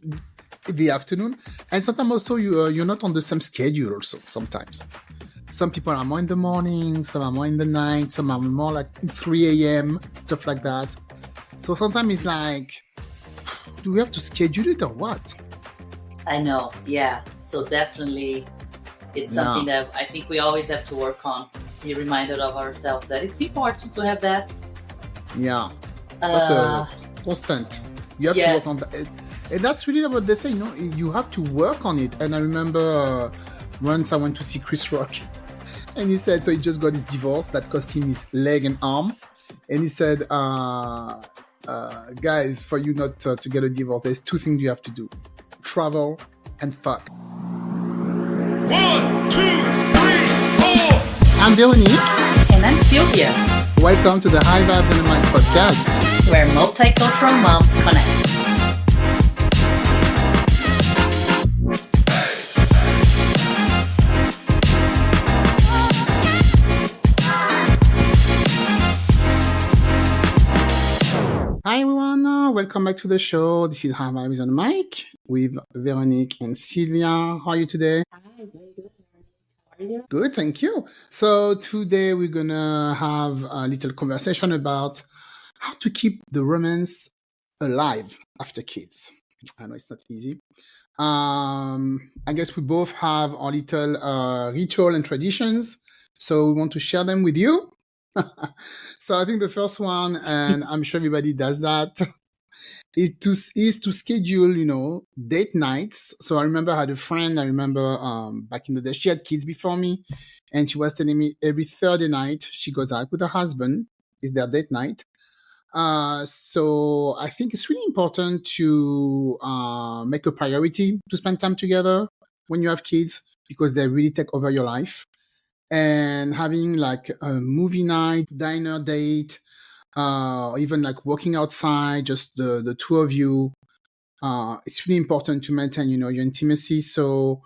in the afternoon, and sometimes also you're not on the same schedule. Also, sometimes some people are more in the morning, some are more in the night, some are more like 3 a.m. stuff like that. So sometimes it's like, do we have to schedule it or what? I know, yeah. So definitely, it's something Yeah, that I think we always have to work on. Be reminded of ourselves that it's important to have that. yeah. That's a Uh, constant. You have to work on yes, that. And that's really what they say, you have to work on it. And I remember once I went to see Chris Rock, and he said, so he just got his divorce that cost him his leg and arm. And he said, guys, for you not to get a divorce, there's two things you have to do: travel and fuck. 1, 2, 3, 4. I'm Veronique. and I'm Sylvia, Welcome to the High Vibes and the Mind podcast. where multicultural moms connect. Hi everyone, welcome back to the show. This is High Vibes on the Mic with Veronique and Sylvia. How are you today? Hi, very good. How are you? Good, thank you. So today we're gonna have a little conversation about how to keep the romance alive after kids. I know it's not easy. I guess we both have our little ritual and traditions, so we want to share them with you. So I think the first one, and I'm sure everybody does that, is to schedule, date nights. So I remember I had a friend. I remember back in the day, she had kids before me, and she was telling me every Thursday night she goes out with her husband. Is their date night. So I think it's really important to make a priority to spend time together when you have kids because they really take over your life. And having like a movie night, diner date, or even like walking outside, just the two of you. It's really important to maintain, your intimacy. So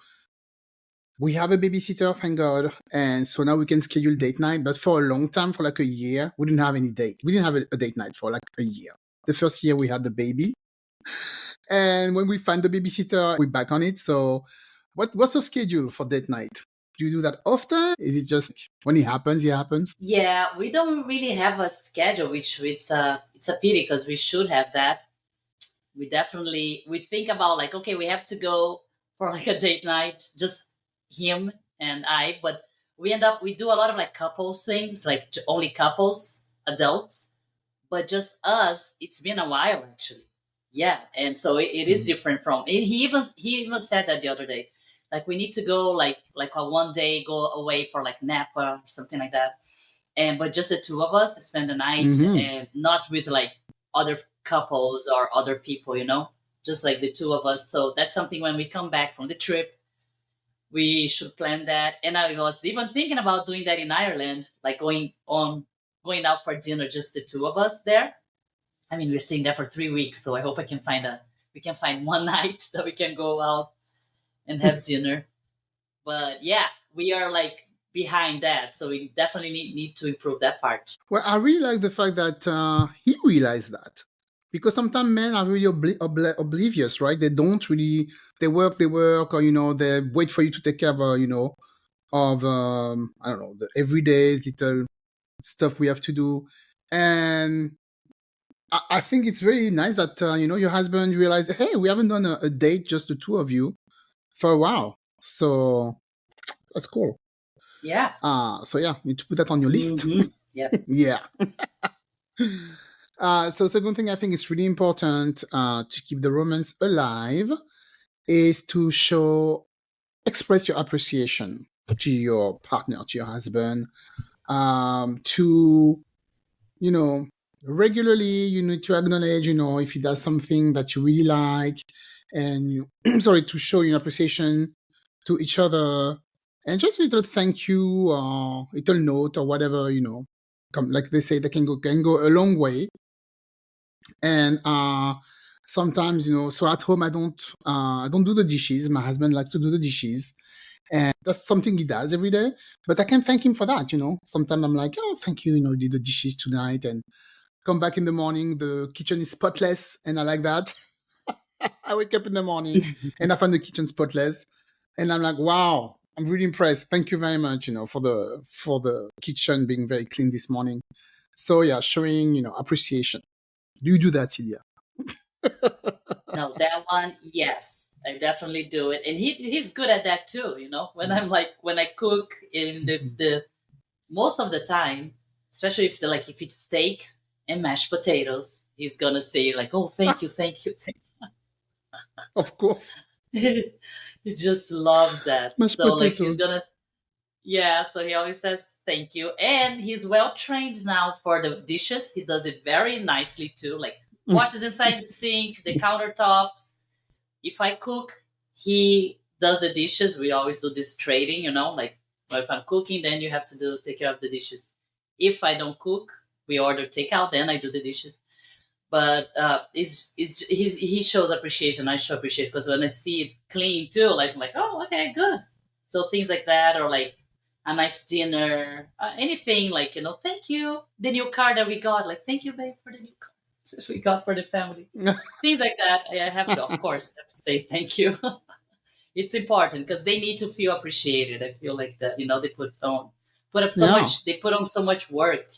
we have a babysitter, thank God, and so now we can schedule date night. But for a long time, for like a year, we didn't have any date. We didn't have a date night for like a year. The first year we had the baby, and when we find the babysitter, we back on it. So, what's your schedule for date night? Do you do that often? Is it just when it happens, it happens? Yeah, we don't really have a schedule, which it's a pity because we should have that. We think about like, okay, we have to go for like a date night, just him and I, but we do a lot of like couples things, like only couples, adults, but just us. It's been a while actually. Yeah, and so it is Mhm. different from. He even said that the other day, like we need to go like a one day go away for like Napa or something like that, and but just the two of us spend the night Mhm. and not with like other couples or other people, just like the two of us. So that's something when we come back from the trip, we should plan that. And I was even thinking about doing that in Ireland, like going out for dinner, just the two of us there. I mean, we're staying there for 3 weeks, so I hope we can find one night that we can go out and have dinner. But yeah, we are like behind that, so we definitely need to improve that part. Well, I really like the fact that he realized that because sometimes men are really oblivious, right? They don't really they work, or they wait for you to take care of, of I don't know, the everyday little stuff we have to do, and I think it's very nice that your husband realized, hey, we haven't done a date just the two of you for a while, so that's cool. Yeah. So yeah, you need to put that on your list. Yeah. Yeah. So second thing I think is really important to keep the romance alive is to express your appreciation to your partner, to your husband, to, you know, regularly you need to acknowledge, if he does something that you really like, and sorry, to show your appreciation to each other, and just a little thank you or little note or whatever, like they say, they can go a long way. And sometimes, so at home I don't do the dishes. My husband likes to do the dishes, and that's something he does every day, but I can thank him for that. Sometimes I'm like, oh, thank you, you did the dishes tonight, and come back in the morning, the kitchen is spotless, and I like that. I wake up in the morning and I find the kitchen spotless, and I'm like, wow, I'm really impressed. Thank you very much, for the kitchen being very clean this morning. So yeah, showing appreciation. Do you do that, Celia? No, that one, yes, I definitely do it, and he's good at that too. When I'm like when I cook in the most of the time, especially if it's steak and mashed potatoes, he's gonna say like, "Oh, thank you, thank you." Of course, He just loves that. mashed So like he's potatoes. gonna yeah, so he always says thank you. And he's well trained now for the dishes. He does it very nicely too. Like washes inside the sink, the countertops. If I cook, he does the dishes. We always do this trading, like if I'm cooking, then you have to take care of the dishes. If I don't cook, we order takeout, then I do the dishes. But he shows appreciation. I show appreciation because when I see it clean too, like I'm like, oh, okay, good. So things like that, or like a nice dinner, anything like thank you. The new car that we got, like thank you, babe, for the new car we got for the family. Things like that. I have to, of course, have to say thank you. It's important because they need to feel appreciated. I feel like that, they put up so Yeah, much. They put on so much work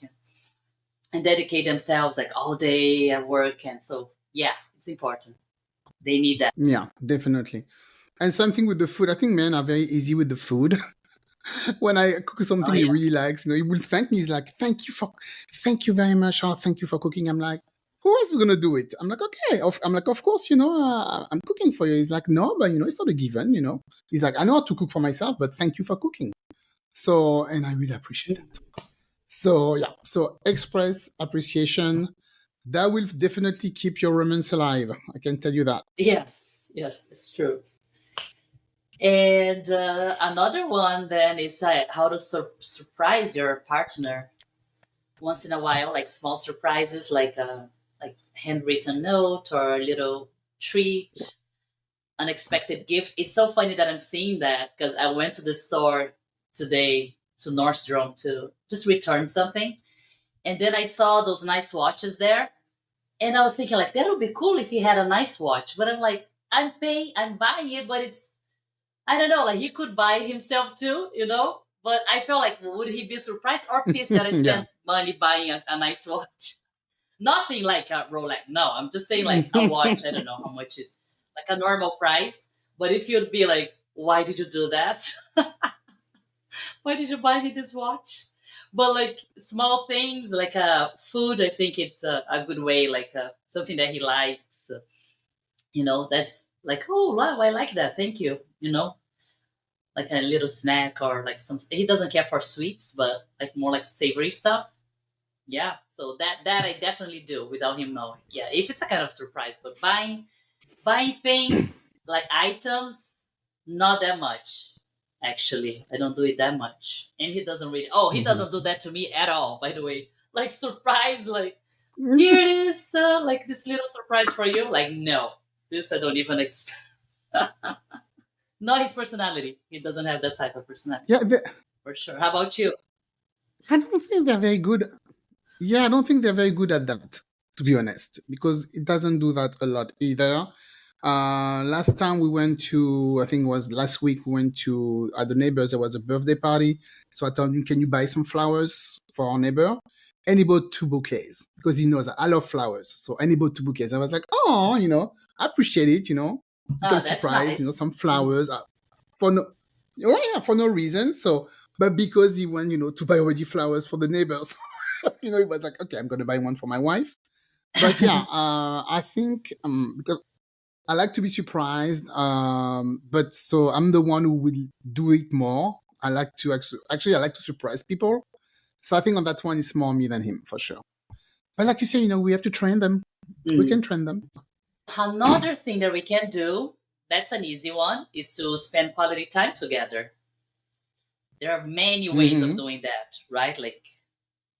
and dedicate themselves like all day at work, and so yeah, it's important. They need that. yeah, definitely. And something with the food. I think men are very easy with the food. When I cook something Oh he yeah, really likes, he will thank me. He's like, thank you very much. Oh, thank you for cooking. I'm like, who else is gonna do it? I'm like, okay. I'm like, of course, I'm cooking for you. He's like, no, but it's not a given. He's like, I know how to cook for myself, but thank you for cooking. So, and I really appreciate that. So yeah, so express appreciation. That will definitely keep your romance alive. I can tell you that. yes, yes, it's true. And another one then is how to surprise your partner once in a while, like small surprises, like a handwritten note or a little treat, unexpected gift. It's so funny that I'm seeing that because I went to the store today to Nordstrom to just return something, and then I saw those nice watches there, and I was thinking like that would be cool if he had a nice watch. But I'm like, I'm buying it, but it's I don't know, like he could buy it himself too. But I felt like, would he be surprised or pissed that I Yeah. spent money buying a nice watch? Nothing like a Rolex. No, I'm just saying like a watch. I don't know how much it, like a normal price. But if you'd be like, why did you do that? Why did you buy me this watch? But like small things like food, I think it's a good way, like something that he likes. That's like, oh wow, I like that. Thank you. Like a little snack or like some. He doesn't care for sweets, but like more like savory stuff. Yeah, so that I definitely do without him knowing. Yeah, if it's a kind of surprise, but buying things like items, not that much. Actually, I don't do it that much, and he doesn't really. Oh, he Mhm. doesn't do that to me at all. By the way, like surprise, like here it is, like this little surprise for you. Like no, this I don't even expect. Not his personality. He doesn't have that type of personality Yeah, for sure. How about you? I don't think they're very good. Yeah, I don't think they're very good at that, to be honest, because it doesn't do that a lot either. Last time we went to, I think it was last week, we went to at the neighbors. There was a birthday party, so I told him, "Can you buy some flowers for our neighbor?" And he bought two bouquets because he knows that I love flowers. So and he bought two bouquets. I was like, "Oh, I appreciate it. Little Oh, that's surprise. nice. Some Mhm. flowers for no, oh yeah, for no reason. So, but because he went, to buy already flowers for the neighbors." It was like, okay, I'm going to buy one for my wife. But yeah, I think because I like to be surprised, but so I'm the one who will do it more. I like to actually I like to surprise people. So I think on that one it's more me than him for sure. But like you say, we have to train them. We Mm. can train them. Another thing that we can do, that's an easy one, is to spend quality time together. There are many ways of Hmm. doing that, right? Like,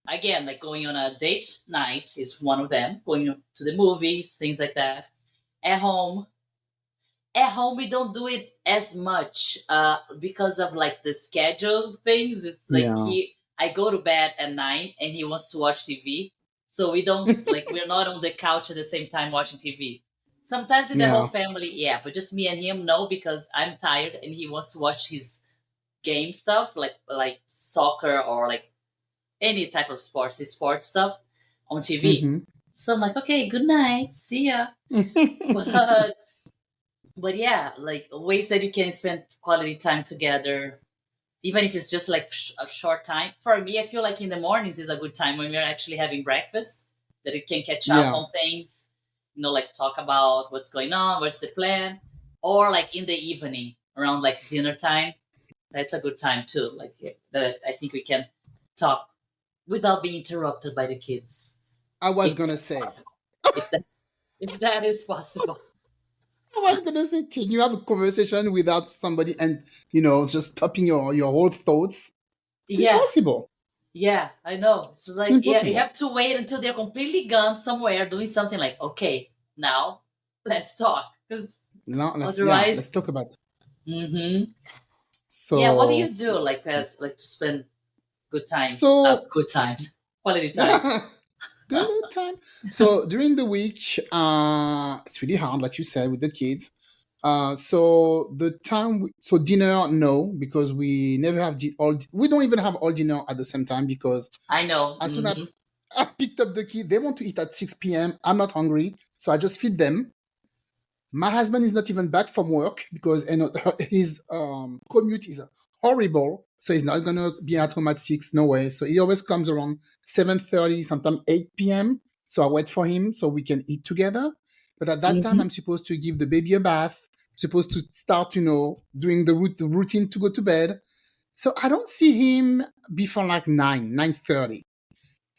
again, like going on a date night is one of them, going to the movies, things like that. At home, we don't do it as much because of like the schedule things. It's like Yeah. I go to bed at 9 and he wants to watch TV. So we don't, like, we're not on the couch at the same time watching TV. Sometimes with the whole Yeah. family, yeah, but just me and him, no, because I'm tired and he wants to watch his game stuff, like soccer or like any type of sports, his sports stuff on TV. Mm-hmm. So I'm like, okay, good night, see ya. But but yeah, like ways that you can spend quality time together, even if it's just like a short time. For me, I feel like in the mornings is a good time when we're actually having breakfast, that you can catch up Yeah. on things, like talk about what's going on, what's the plan, or like in the evening around like dinner time. That's a good time too. Like that, I think we can talk without being interrupted by the kids, I was if gonna that's say. possible. If that if that is possible. I was gonna say, can you have a conversation without somebody and just stopping your whole thoughts? It's Yeah, impossible. yeah, I know. It's It's like, yeah, you impossible. have to wait until they're completely gone somewhere doing something like, okay, now let's talk. Because Now let's otherwise, talk about it. hmm yeah, what do So you do like as like to spend good time, so good times, quality time? good time. So during the week, it's really hard, like you said, with the kids. So the time, so dinner, no, because we never have we don't even have all dinner at the same time because I know. as soon as I picked up the kid, they want to eat at 6 p.m. I'm not hungry, so I just feed them. My husband is not even back from work because his commute is horrible. So he's not gonna be at home at 6, no way. So he always comes around 7:30, sometimes 8 p.m. So I wait for him so we can eat together. But at that time, Hmm. I'm supposed to give the baby a bath, supposed to start, doing the routine to go to bed. So I don't see him before like 9:30.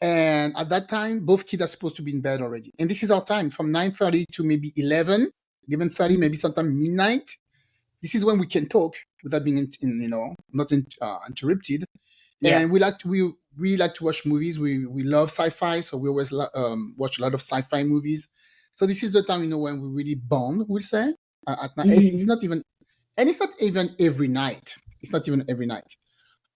And at that time, both kids are supposed to be in bed already. And this is our time from 9:30 to maybe 11:30, maybe sometime midnight. This is when we can talk without being, not interrupted. Yeah. And we really like to watch movies. We love sci-fi, so we always watch a lot of sci-fi movies. So this is the time, when we really bond, we'll say, at night. It's Hmm. not even, and it's not even every night. It's not even every night.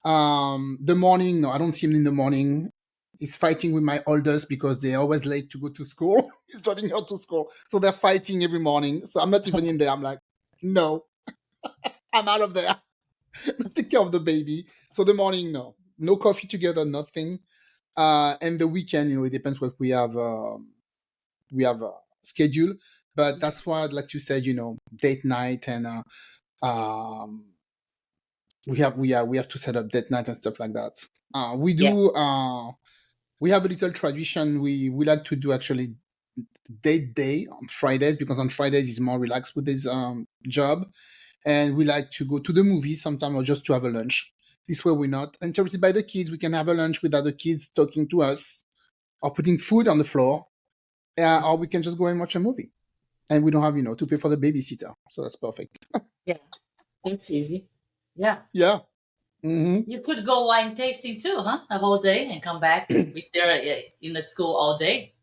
The morning, no, I don't see him in the morning. He's fighting with my oldest because they're always late to go to school. He's driving her to school. So they're fighting every morning. So I'm not even in there. I'm like, no, I'm out of there. Take care of the baby. So the morning, no. No coffee together, nothing. And the weekend, it depends what we have schedule. But that's why I'd like to say, date night and um we have to set up date night and stuff like that. We Yeah. do we have a little tradition. We like to do actually date day on Fridays because on Fridays he's more relaxed with his job, and we like to go to the movies sometime or just to have a lunch. This way we're not interrupted by the kids. We can have a lunch without the kids talking to us or putting food on the floor, or we can just go and watch a movie, and we don't have to pay for the babysitter. So that's perfect. Yeah. That's easy. Yeah. Yeah. Hmm. You could go wine tasting too, huh? A whole day and come back if they're in the school all day.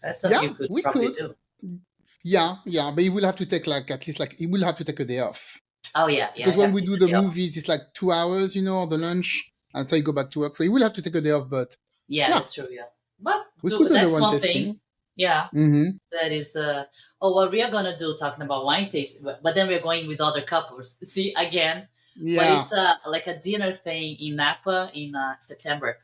That's something you Yeah, could we probably could. do. Yeah, yeah, but he will have to take like at least like he will have to take a day off Oh yeah, yeah. I because when have we to do do the the off. movies, it's like 2 hours, or the lunch until you go back to work. So he will have to take a day off. But Yeah, yeah, that's true. Yeah, but we could do the that's one one thing. testing. Yeah, Mm-hmm. that is. Oh, what we are gonna do talking about wine tasting, but then we're going with other couples. See again, but Yeah. it's like a dinner thing in Napa in September,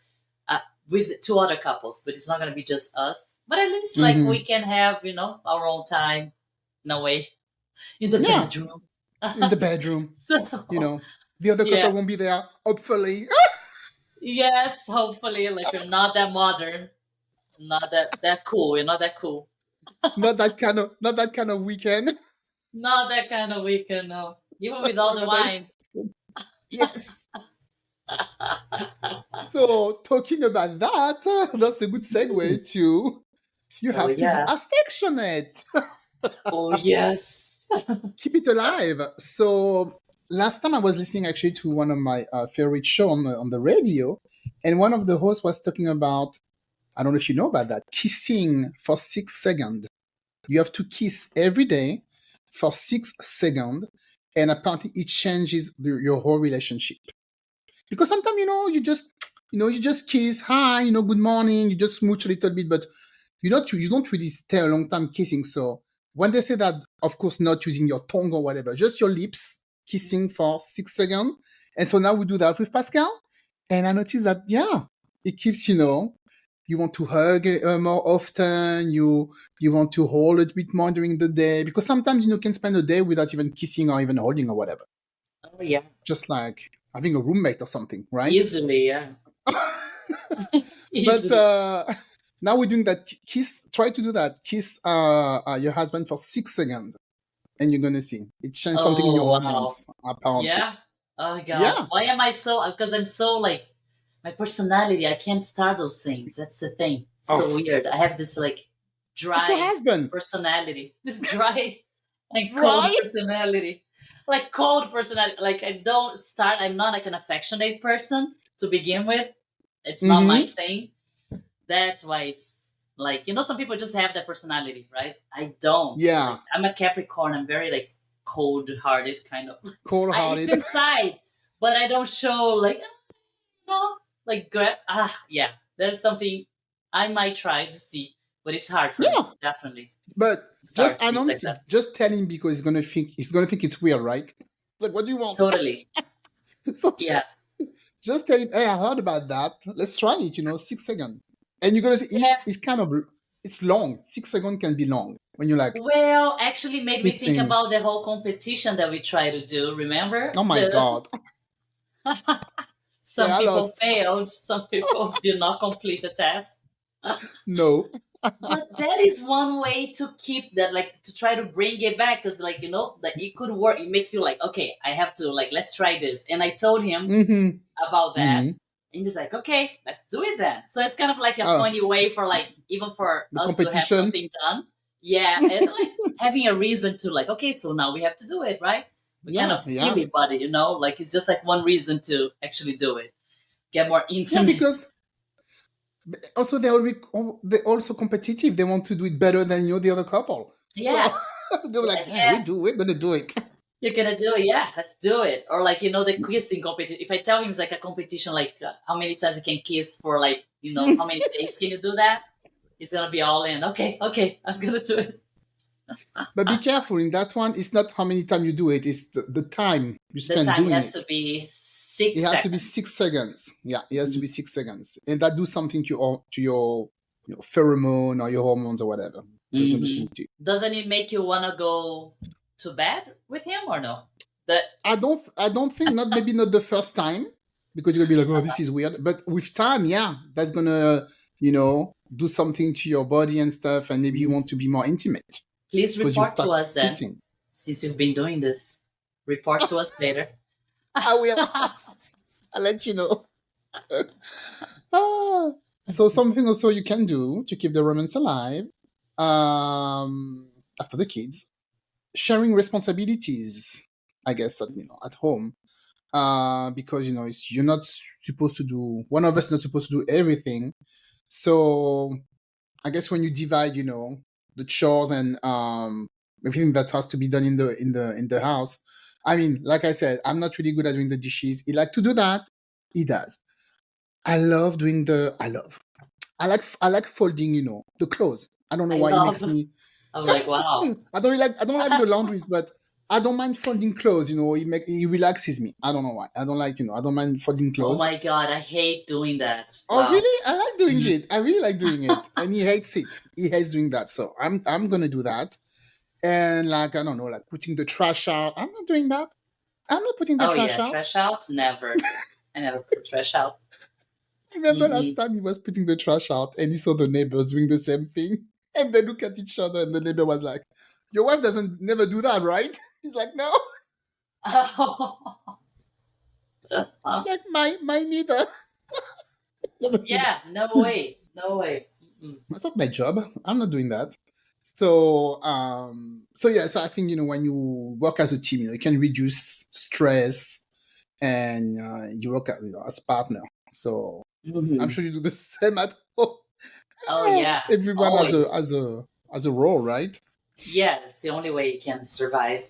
uh, with two other couples. But it's not gonna be just us. But at least like we Mm-hmm. can have our own time. No way in the Yeah, bedroom. in the bedroom. You So know, the other couple yeah, won't be there. Hopefully, yes. Hopefully, like we're not that modern, not that cool. We're not that cool. not that kind of weekend. Not that kind of weekend, no. Even with That's all why the what I wine. said. Yes. So talking about that, that's a good segue to you Oh have to be yeah. affectionate. Oh yes. Keep it alive. So last time I was listening actually to one of my favorite show on the radio, and one of the hosts was talking about, I don't know if you know about that, kissing for 6 seconds. You have to kiss every day for 6 seconds, and apparently it changes your whole relationship. Because sometimes you just kiss, hi, good morning, you just smooch a little bit, but you don't really stay a long time kissing. So when they say that, of course, not using your tongue or whatever, just your lips kissing for 6 seconds. And so now we do that with Pascal. And I noticed that, yeah, it keeps, you want to hug more often. You want to hold a bit more during the day, because sometimes, you can spend a day without even kissing or even holding or whatever. Oh yeah, Just like having a roommate or something, right? easily, yeah, But easily. now we're doing that kiss. Try to do that. Kiss your husband for 6 seconds, and you're gonna see it change something in your Oh wow, hormones. Apparently, yeah. Oh gosh, yeah. why am I so? Because I'm so like my personality. I can't start those things. That's the thing. It's so Oh, weird. I have this like it's your dry husband, personality. This dry and cold right? personality. Like cold personality. Like I don't start. I'm not like an affectionate person to begin with. It's not my Mm-hmm. thing. That's why it's like some people just have that personality, right? I don't. Yeah, Like I'm a Capricorn. I'm very like cold-hearted kind of. It's cold-hearted. inside, but I don't show like like yeah. That's something I might try to see, but it's hard for me Yeah, definitely but to just start things like announce that. it. Just tell him, because he's gonna think it's weird, right? Like, what do you want? Totally. So Yeah. just tell him, hey, I heard about that. Let's try it. 6 seconds, and you're gonna see Yeah. it's kind of it's long. 6 seconds can be long when you're like Well, actually made me think kissing. about the whole competition that we try to do. Remember Oh my the god. some Yeah, I people lost. failed, some people did not complete the test. No. But that is one way to keep that, like to try to bring it back, because like that it could work. It makes you like, okay, I have to like let's try this. And I told him Mm-hmm. about that, Mm-hmm. and he's like, okay, let's do it then. So it's kind of like a Oh, funny way for like even for the us to have competition. something done. Yeah, and like having a reason to like, okay, so now we have to do it, right? We're kind Yeah, of yeah. silly, but like it's just like one reason to actually do it, get more Yeah, intimate. because also they're also competitive. They want to do it better than the other couple. Yeah, So they're like, like yeah, yeah, we're gonna do it. you're gonna do it. Yeah, let's do it. Or like the kissing competition. If I tell him it's like a competition, like how many times you can kiss for like how many days can you do that? He's gonna be all in. Okay, okay, I'm gonna do it. But be careful in that one. It's not how many times you do it. It's the time you The spend time doing has it. to be It six has to be six seconds. seconds. Yeah, it has to Mhm. be 6 seconds, and that do something to your pheromone or your hormones or whatever. That's going to do Mhm. something to you. Doesn't it make you wanna go to bed with him or no? That I don't think, not, maybe not the first time, because you're gonna be like, oh, this is weird. But with time, yeah, that's gonna do something to your body and stuff, and maybe you want to be more intimate please because you report to start us then, kissing. since you've been doing this. Report to us later. I will. I'll let you know. Ah, so something also you can do to keep the romance alive, after the kids, sharing responsibilities. I guess that at home, because you're not supposed to do. One of us is not supposed to do everything. So I guess when you divide, the chores and everything that has to be done in the house. I mean, like I said, I'm not really good at doing the dishes. He like to do that. He does. I love doing the. I like folding. The clothes. I don't know I why it love. makes me. I'm like, wow. I don't like the laundries, but I don't mind folding clothes. It relaxes me. I don't know why. I don't like. I don't mind folding Oh clothes. my god, I hate doing that. Oh, Wow. really? I like doing Mhm. it. I really like doing it. And he hates it. He hates doing that. So I'm gonna do that. And like, I don't know, like putting the trash out. I'm not doing that. I'm not putting the Oh trash yeah, out. trash out? Never. I never put trash out. I remember last Mm-mm. time he was putting the trash out and he saw the neighbors doing the same thing. And they look at each other and the neighbor was like, your wife doesn't never do that, right? He's like, no. He's like, my neither. Never do that. Yeah, no way. No way. Mm-mm. That's not my job. I'm not doing that. So yeah, so I think when you work as a team, you can reduce stress, and you work as partner. So I'm Mhm. sure you do the same at home. Oh yeah, Everyone has a always. has a has a role, right? Yeah, that's the only way you can survive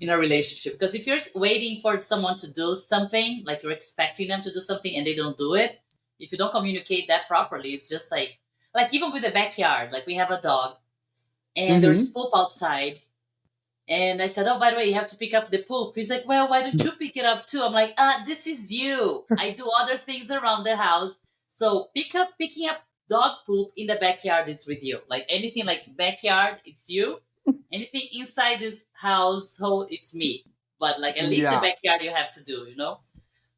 in a relationship. Because if you're waiting for someone to do something, like you're expecting them to do something and they don't do it, if you don't communicate that properly, it's just like even with the backyard, like we have a dog and there's Mm-hmm. poop outside. And I said, "Oh, by the way, you have to pick up the poop." He's like, "Well, why don't you pick it up too?" I'm like, this is you. I do other things around the house. So picking up dog poop in the backyard is with you. Like anything like backyard, it's you. Anything inside this household, it's me. But like at least the Yeah. backyard you have to do, you know?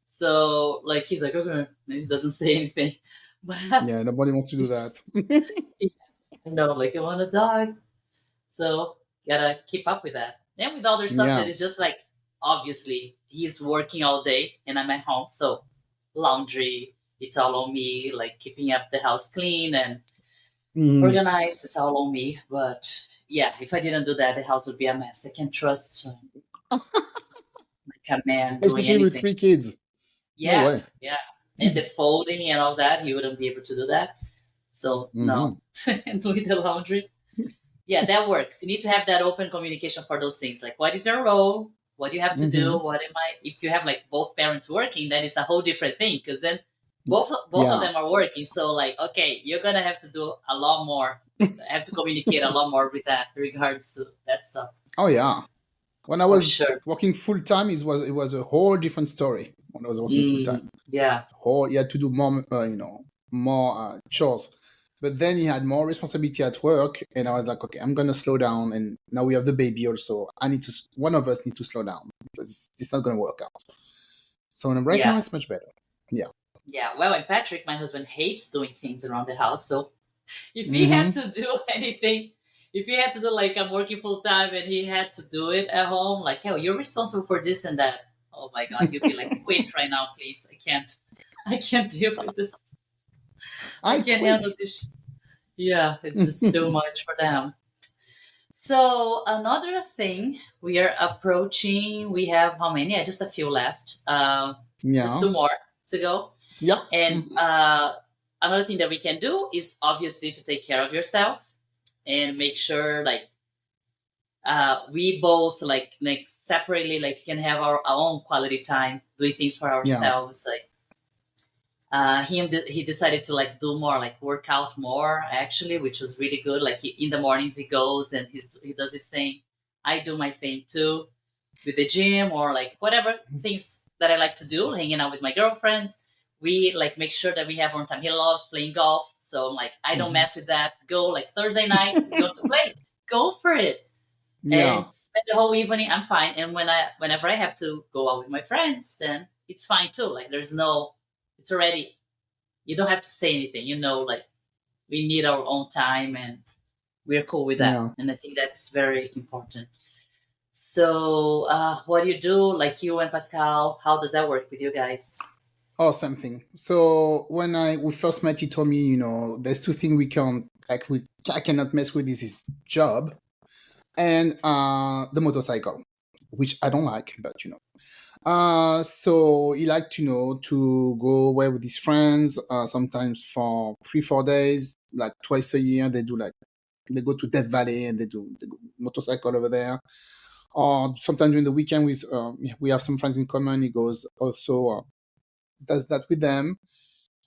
So like he's like, okay. And he doesn't say anything. But Yeah. Nobody wants to do it's just, that. yeah, I know, like I want a dog. So gotta keep up with that. And with other stuff Yeah. that is just like obviously he's working all day and I'm at home, so laundry, it's all on me. Like keeping up the house clean and Mm. organized, it's all on me. But yeah, if I didn't do that, the house would be a mess. I can't trust like a man doing Especially with anything. 3 kids. No Yeah, way. yeah. And the folding and all that, he wouldn't be able to do that. So no. Mm-hmm. And doing the laundry. Yeah, that works. You need to have that open communication for those things. Like, what is your role? What do you have to do? Mm-hmm. What am I? If you have like both parents working, then it's a whole different thing because then both of Yeah. them are working. So like, okay, you're gonna have to do a lot more. Have to communicate a lot more with that regards to that stuff Oh yeah. When I for was sure. working full time, it was a whole different story. When I was working full time, Yeah, whole you had to do more, more chores. But then he had more responsibility at work, and I was like, okay, I'm gonna slow down. And now we have the baby also. One of us need to slow down because it's not gonna work out. So right now yeah, it's much better. Yeah. yeah. Well, and Patrick, my husband, hates doing things around the house. So if he had Mm-hmm. to do anything, if he had to do like I'm working full time and he had to do it at home, like, hell, you're responsible for this and that. Oh my god, he'd be like, quit right now, please. I can't deal with this. I I can't quit. handle this. Yeah, it's just too much for them. So another thing we are approaching, we have how many? Just a few left. Just Yeah. two more to go. Yeah. And Mm-hmm. another thing that we can do is obviously to take care of yourself and make sure like we both like separately like can have our own quality time doing things for Yeah. ourselves. Like he decided to like do more like work out more actually, which was really good. Like in the mornings he goes and he does his thing. I do my thing too with the gym or like whatever things that I like to do, hanging out with my girlfriends. We like make sure that we have on time. He loves playing golf, so I'm like, I don't Mm-hmm. mess with that. Go like Thursday night, we go to play. Go for it Yeah. and spend the whole evening. I'm fine. And whenever I have to go out with my friends, then it's fine too. Like there's no, it's already. You don't have to say anything. You know, like we need our own time, and we're cool with that. Yeah. And I think that's very important. So, what do you do? Like you and Pascal, how does that work with you guys? Oh, something. So when we first met, he told me, there's two things we can't like. I cannot mess with. This is job and the motorcycle, which I don't like, but so he liked, to go away with his friends, sometimes for 3-4 days, like twice a year. They go to Death Valley and they go motorcycle over there. Or sometimes during the weekend, we have some friends in common. He goes also does that with them.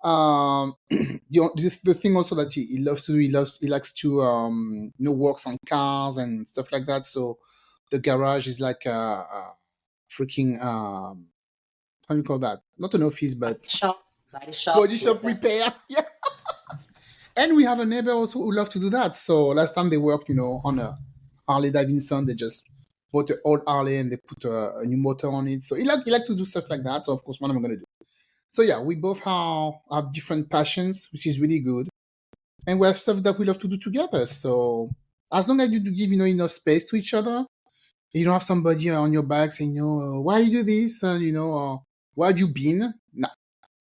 The thing also that he loves to do, he likes to works on cars and stuff like that. So the garage is like a freaking how do you call that? Not an office, Body but shop, body shop. body Yeah. shop repair. Yeah. And we have a neighbor also who love to do that. So last time they worked, on a Harley Davidson, they just bought an old Harley and they put a new motor on it. So he like to do stuff like that. So of course, what am I gonna do? So yeah, we both have different passions, which is really good, and we have stuff that we love to do together. So as long as you do give enough space to each other, you don't have somebody on your back saying, why you do this, or where have you been?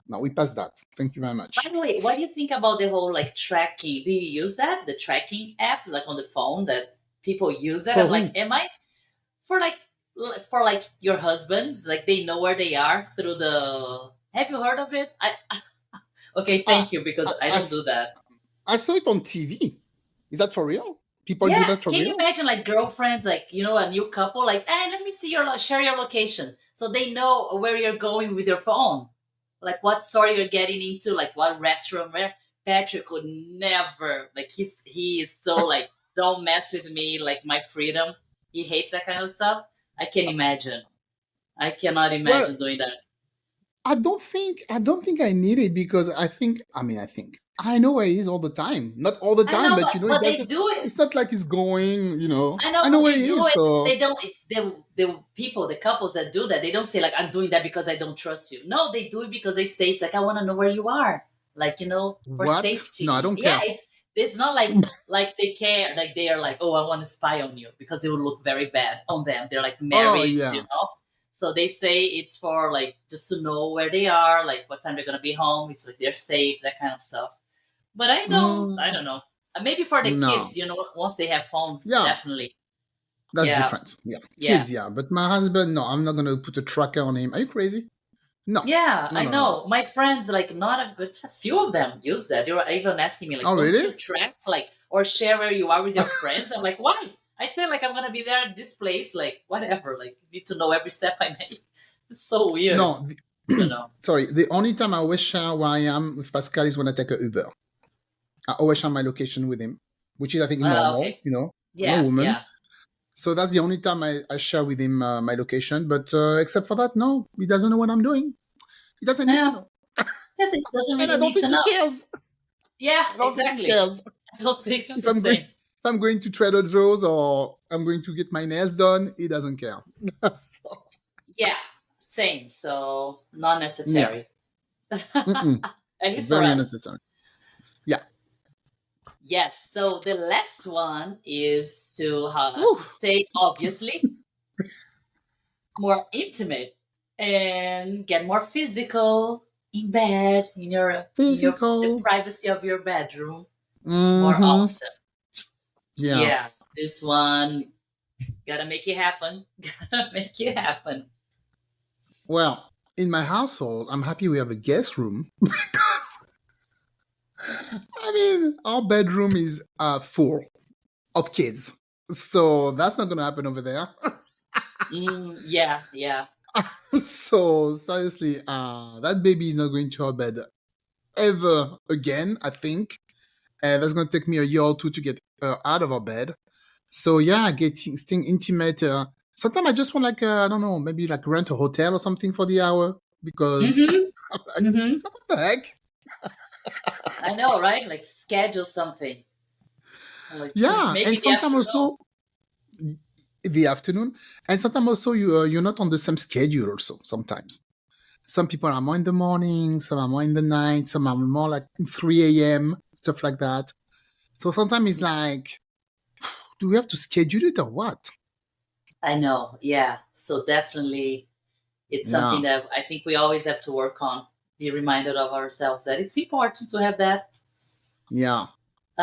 No, we passed that. Thank you very By much. the way, what do you think about the whole like tracking? Do you use that? The tracking app, like on the phone that people use it? For I'm like, who? am I for like your husbands? Like they know where they are through the. Have you heard of it? I okay, I, thank you because I, I I don't s- do that. I saw it on TV. Is that for real? People do Yeah, that for can you real? imagine like girlfriends, like a new couple, like, hey, let me see share your location, so they know where you're going with your phone, like what store you're getting into, like what restaurant. Where Patrick would never, like he is so like don't mess with me, like my freedom. He hates that kind of stuff. I can imagine. I cannot Well, imagine doing that. I don't think I need it because I know where he is all the time. Not all the I time, know, but it but they doesn't. do it. It's not like he's going. I know, I know but where they he do is. it. So They don't. The people, the couples that do that, they don't say like, "I'm doing that because I don't trust you." No, they do it because they say it's like, "I want to know where you are," like for what? No, I safety. don't Yeah, care. it's not like they care, like they are like, "Oh, I want to spy on you," because it would look very bad on them. They're like Oh married, yeah. So they say it's for like just to know where they are, like what time they're gonna be home. It's like they're safe, that kind of stuff. But I Mm, don't know. Maybe for the no. kids, once they have phones, Yeah, definitely. that's Yeah, different. Yeah, yeah, kids. Yeah, but my husband, no, I'm not gonna put a tracker on him. Are you crazy? No, yeah. no, I no, no. know my friends, like not but a few of them use that. They were even asking me, like, Oh "Don't really? you track like or share where you are with your friends?" I'm like, "Why?" I say like I'm gonna be there at this place, like whatever. Like need to know every step I make. It's so weird, No. you know. Sorry. The only time I always share where I am with Pascal is when I take a Uber. I always share my location with him, which is I think normal. Okay. I'm a Yeah, woman, yeah. so that's the only time I share with him my location. But except for that, no, he doesn't know what I'm doing. He doesn't need to Yeah, know, that it doesn't and I really don't need to think he know. cares. Yeah, I don't think he exactly. cares. I don't think I'm If the I'm going, same. if I'm going to Trader Joe's or I'm going to get my nails done, he doesn't care. So, Yeah, same. So not yeah, necessary. mm-mm. At least for Very us. unnecessary. Yeah. Yes. So the last one is to Oof. stay obviously more intimate and get more physical in bed in the Physical. privacy of your bedroom more Mm-hmm. often. Yeah. Yeah, this one gotta make it happen. Gotta make it happen. Well, in my household, I'm happy we have a guest room because our bedroom is full of kids, so that's not gonna happen over there. Yeah, yeah. So seriously, that baby is not going to our bed ever again. I think, and that's gonna take me a year or two to get out of our bed. So yeah, getting staying intimate. Sometimes I just want like I don't know, maybe like rent a hotel or something for the hour because I'm like, Mm-hmm. what the heck? I know, right? Like schedule something. Like Yeah, maybe and in the sometimes afternoon. also in the afternoon, and sometimes also you're not on the same schedule. Also, sometimes some people are more in the morning, some are more in the night, some are more like 3 a.m. stuff like that. So sometimes it's Yeah, like, do we have to schedule it or what? I know. Yeah. So definitely it's something Yeah, that I think we always have to work on. Be reminded of ourselves that it's important to have that. yeah.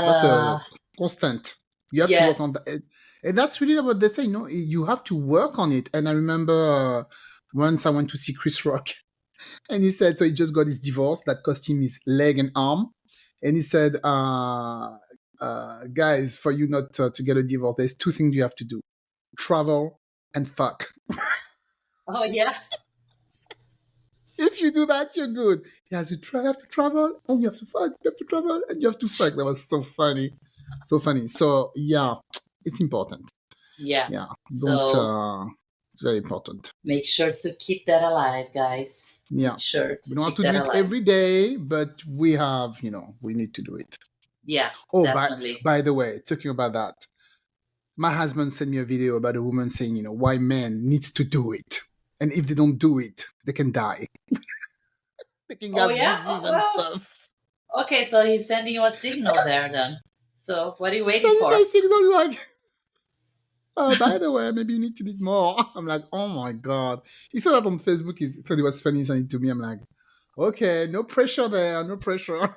That's a Uh constant. You have to work on yes. that, and that's really what they say. You have to work on it. And I remember once I went to see Chris Rock, and he said so he just got his divorce that cost him his leg and arm, and he said, "Guys, for you not to get a divorce, there's two things you have to do: travel and fuck. Oh yeah. If you do that, you're good. You have to travel, and you have to fuck. You have to travel, and you have to fuck." That was so funny, so funny. So yeah, it's important. Yeah. Yeah, don't. So It's very important. make sure to keep that alive, guys. Yeah, Make sure we to don't have keep to do that it alive. every day, but we need to do it. Yeah, Oh, definitely. by the way, talking about that, my husband sent me a video about a woman saying, why men need to do it, and if they don't do it, they can die. They can Oh have yeah? disease and Well, stuff. okay, so he's sending you a signal there then. So what are you waiting Sending my for? signal like, oh, by the way, maybe you need to eat more. I'm like, oh my god. He saw that on Facebook. He thought it was funny. He sent it to me. I'm like, okay, no pressure there, no pressure.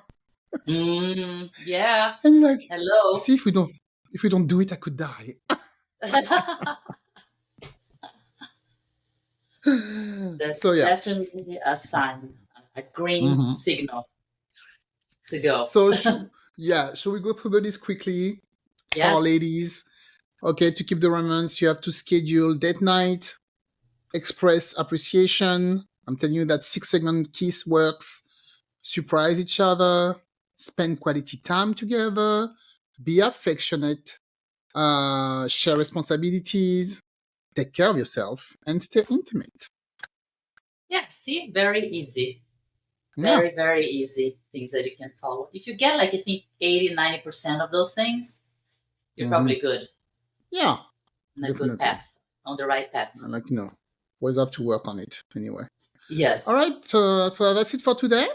Yeah. And he's like, Hello. see, if we don't do it, I could die. That's So yeah. definitely a sign, a green hmm signal to go. So should we go through the list quickly for Yes. ladies? Okay, to keep the romance, you have to schedule date night, express appreciation. I'm telling you that 6 segment kiss works. Surprise each other, spend quality time together, be affectionate, share responsibilities, take care of yourself, and stay intimate. Yeah, see, very easy. Yeah. Very, very easy things that you can follow. If you get like, I think 80-90% of those things, you're probably good Yeah, on a good definitely. path, on the right path. Like, always have to work on it anyway. Yes. All right, so that's it for today.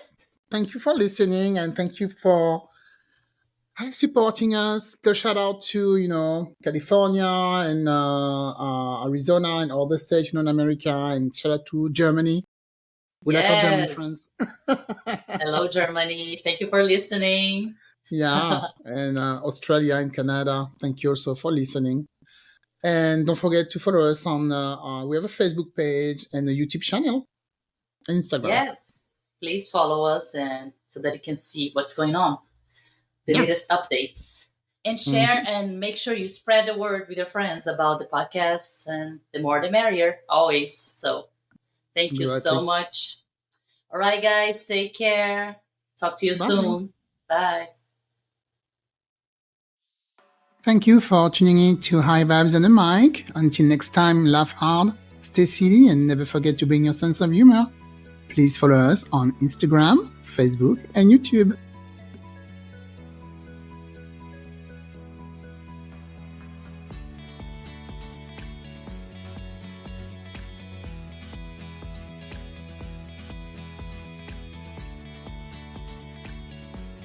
Thank you for listening, and thank you for supporting us. Go shout out to California and Arizona and all the states in America, and shout out to Germany. We like our German Yes. friends. Hello, Germany. Thank you for listening. Yeah, and Australia and Canada. Thank you also for listening. And don't forget to follow us on. We have a Facebook page and a YouTube channel, and Instagram. Yes, please follow us, and so that you can see what's going on, the Yeah. latest updates, and share and make sure you spread the word with your friends about the podcast. And the more, the merrier, always. So, thank you so Exactly. much. All right, guys, take care. Talk to you Bye. soon. Bye. Thank you for tuning in to High Vibes and a Mic. Until next time, laugh hard, stay silly, and never forget to bring your sense of humor. Please follow us on Instagram, Facebook, and YouTube.